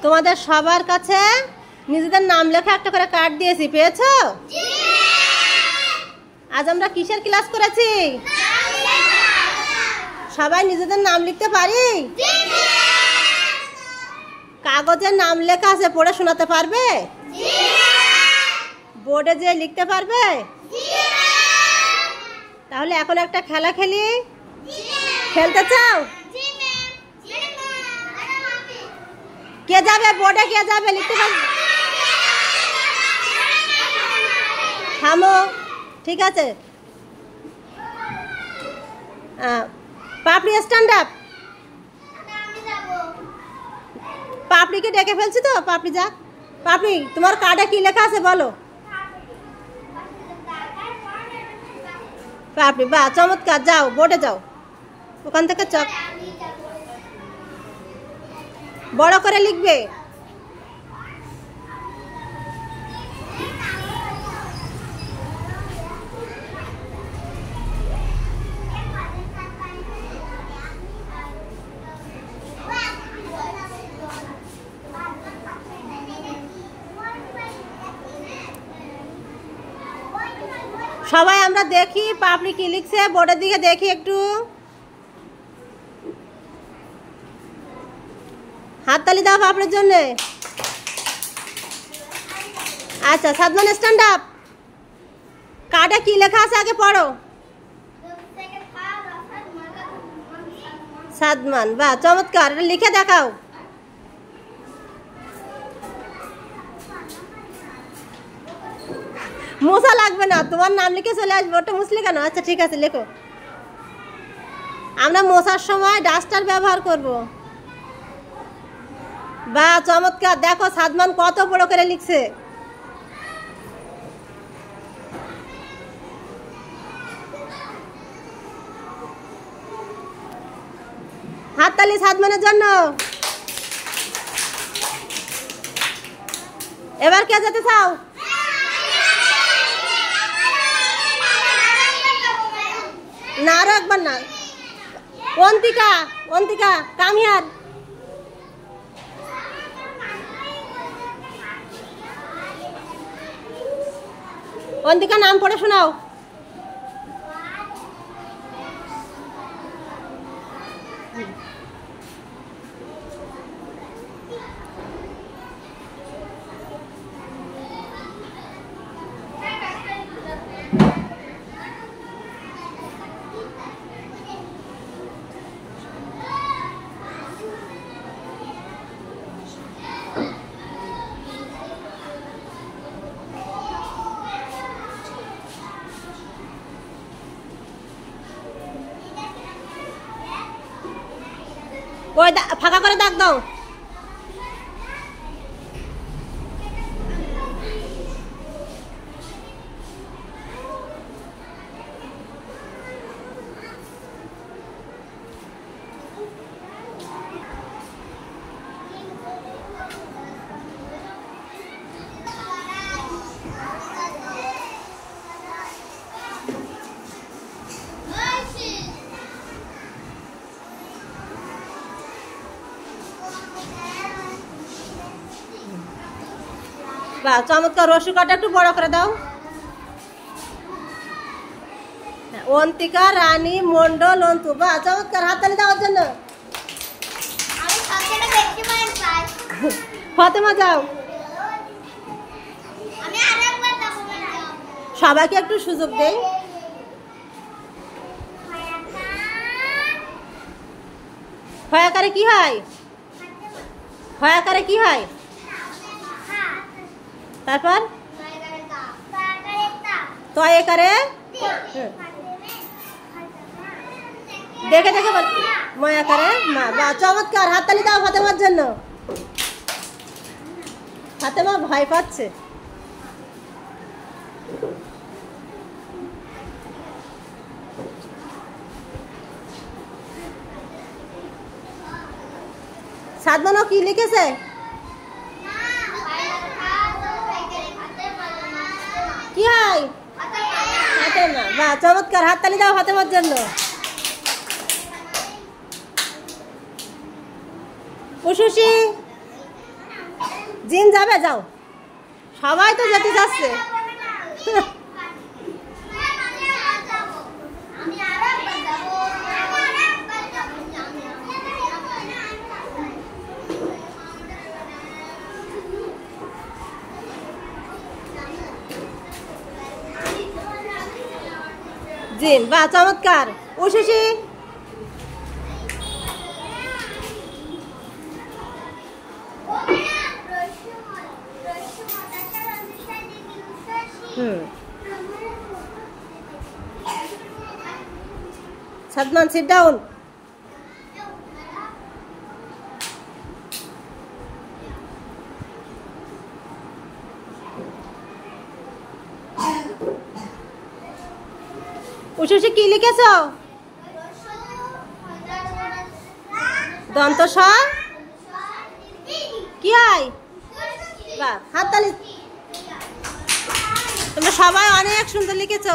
তোমাদের সবার কাছে নিজেদের নাম লেখা একটা করে কার্ড দিয়েছি, পেয়েছো? আজ আমরা কিসের ক্লাস করেছি? সবাই নিজেদের নাম লিখতে পারি? কাগজের নাম লেখা আছে, পড়ে শোনাতে পারবে? বোর্ডে যে লিখতে পারবে? তাহলে এখন একটা খেলা খেলি, খেলতে চাও? কে যাবে বোর্ডে, কে যাবে লিখতে পারবে? থামো, ঠিক আছে। পাপড়ি স্ট্যান্ড আপ। পাপড়িকে ডেকে ফেলছি তো, পাপড়ি যাক। পাপড়ি, তোমার কার্ডে কি লেখা আছে বলো? পাপড়ি, বাহ চমৎকার, যাও বোর্ডে যাও, ওখান থেকে চক বড় করে লিখবে। সবাই আমরা দেখি পাপড়ি কি লিখছে, বোর্ডের দিকে দেখি একটু। হাততালি দাও পাপড়ির জন্য। আচ্ছা, সাদমান স্ট্যান্ড আপ। কার্ডে কি লেখা আছে আগে পড়ো। সাদমান, বাহ চমৎকার, লিখে দেখাও। মোছা লাগবে না, তোমার নাম লিখে চলে আসবে, ওটা মুছলে কেন? আচ্ছা ঠিক আছে, লেখো। আমরা মোছার সময় ডাস্টার ব্যবহার করব। বাহ চমৎকার, দেখো সাদমান কত বড় করে লিখছে। হাততালি সাদমানের জন্য। এবার কে যেতে চাও? না, আরো একবার না। Antika, Antika come here. অন্তিকা নাম পড়ে শোনাও। ওই ফাঁকা করে দাগ দাও। বাহ চমৎকার, রসু কাটা একটু বড় করে দাও। অন্তিকা রানী মন্ডল অন্তু, বাহ চমৎকার, হাততালি দেওয়ার জন্য। ফাতেমা যাও। সবাইকে একটু সুযোগ দেই। হয়াকারে কি হয়? হয়াকারে কি হয়? তারপর তয় করে দেখে দেখে ময়া করে মা, বা চমৎকার, হাততালি দাও ফাতেমার জন্য। ফাতেমা ভয় পাচ্ছে। সাদমানও কি লিখেছে? কি হয়? ফাতেমা, বাহ চমৎকার, হাততালি দাও ফাতেমার জন্য। উশুসি জিন যাবে, যাও। সবাই তো যেতে যাচ্ছে। জিন, বাহ, চমৎকার। উশুশি, সাদমান, সিট ডাউন। উশুশি, কি লিখেছ? দন্ত স কি হয়? বাহ, হাততালি। তোমরা সবাই অনেক সুন্দর লিখেছ।